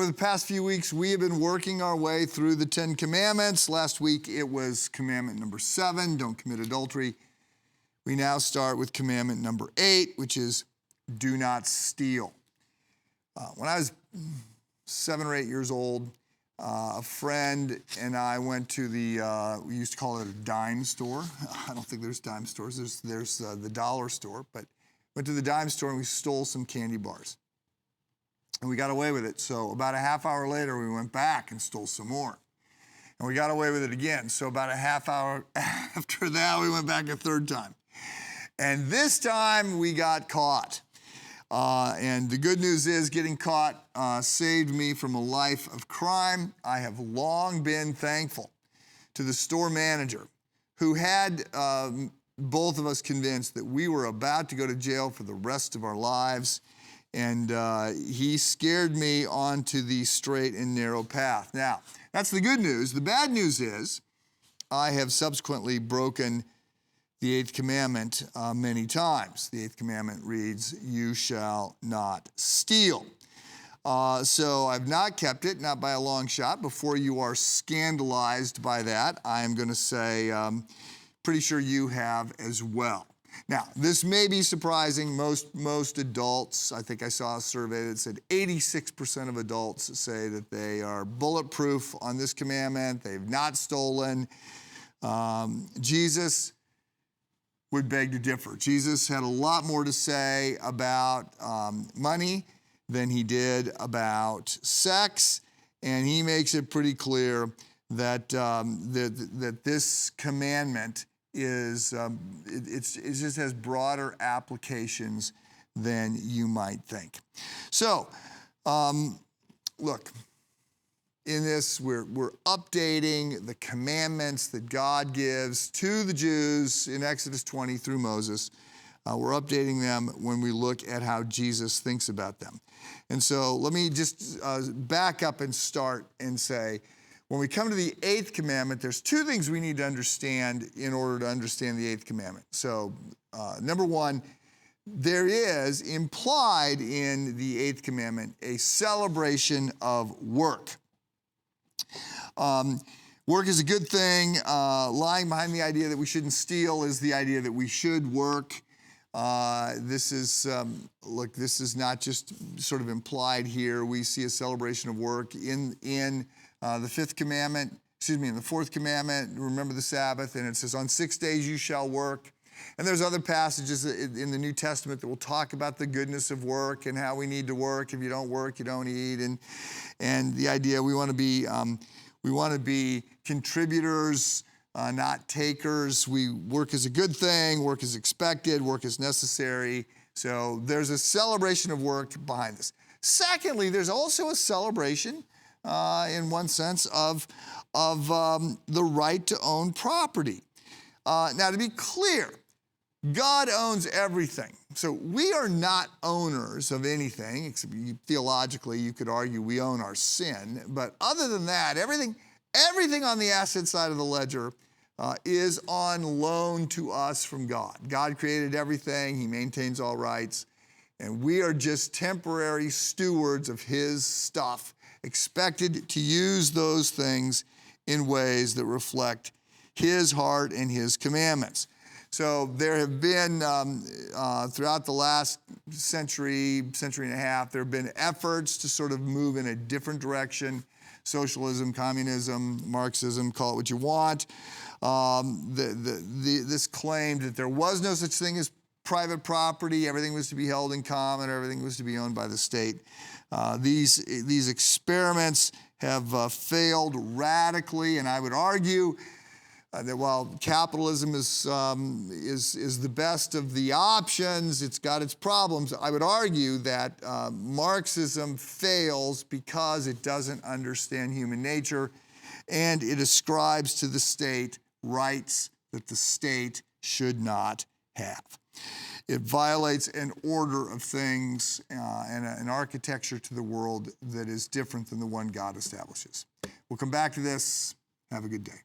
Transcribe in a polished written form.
the past few weeks, we have been working our way through the 10 Commandments. Last week, it was Commandment number 7, don't commit adultery. We now start with Commandment number 8, which is do not steal. When I was 7 or 8 years old, a friend and I went to we used to call it a dime store. I don't think there's dime stores. There's the dollar store, but went to the dime store and we stole some candy bars. And we got away with it. So about a half hour later, we went back and stole some more. And we got away with it again. So about a half hour after that, we went back a third time. And this time, we got caught. And the good news is getting caught saved me from a life of crime. I have long been thankful to the store manager who had both of us convinced that we were about to go to jail for the rest of our lives. And he scared me onto the straight and narrow path. Now, that's the good news. The bad news is I have subsequently broken the Eighth Commandment many times. The Eighth Commandment reads, you shall not steal. So I've not kept it, not by a long shot. Before you are scandalized by that, I am going to say, pretty sure you have as well. Now, this may be surprising. Most adults, I think I saw a survey that said 86% of adults say that they are bulletproof on this commandment. They've not stolen. Jesus would beg to differ. Jesus had a lot more to say about money than he did about sex, and he makes it pretty clear that that this commandment is it just has broader applications than you might think. So, look, in this we're updating the commandments that God gives to the Jews in Exodus 20 through Moses. We're updating them when we look at how Jesus thinks about them. And so let me just back up and start and say, when we come to the Eighth Commandment, there's two things we need to understand in order to understand the Eighth Commandment. So, number one, there is implied in the Eighth Commandment a celebration of work. Work is a good thing. Lying behind the idea that we shouldn't steal is the idea that we should work. This is not just sort of implied here. We see a celebration of work in the Fifth Commandment, in the Fourth Commandment, remember the Sabbath, and it says, on 6 days you shall work. And there's other passages in the New Testament that will talk about the goodness of work and how we need to work. If you don't work, you don't eat. And the idea we want to be contributors, not takers. Work is a good thing, work is expected, work is necessary. So there's a celebration of work behind this. Secondly, there's also a celebration in one sense, of the right to own property. Now, to be clear, God owns everything. So we are not owners of anything, except theologically you could argue we own our sin. But other than that, everything on the asset side of the ledger is on loan to us from God. God created everything. He maintains all rights. And we are just temporary stewards of his stuff, expected to use those things in ways that reflect his heart and his commandments. So there have been, throughout the last century and a half, there have been efforts to sort of move in a different direction. Socialism, communism, Marxism, call it what you want. This claimed that there was no such thing as private property. Everything was to be held in common. Everything was to be owned by the state. These experiments have failed radically, and I would argue that while capitalism is the best of the options, it's got its problems. I would argue that Marxism fails because it doesn't understand human nature, and it ascribes to the state rights that the state should not have. It violates an order of things and an architecture to the world that is different than the one God establishes. We'll come back to this. Have a good day.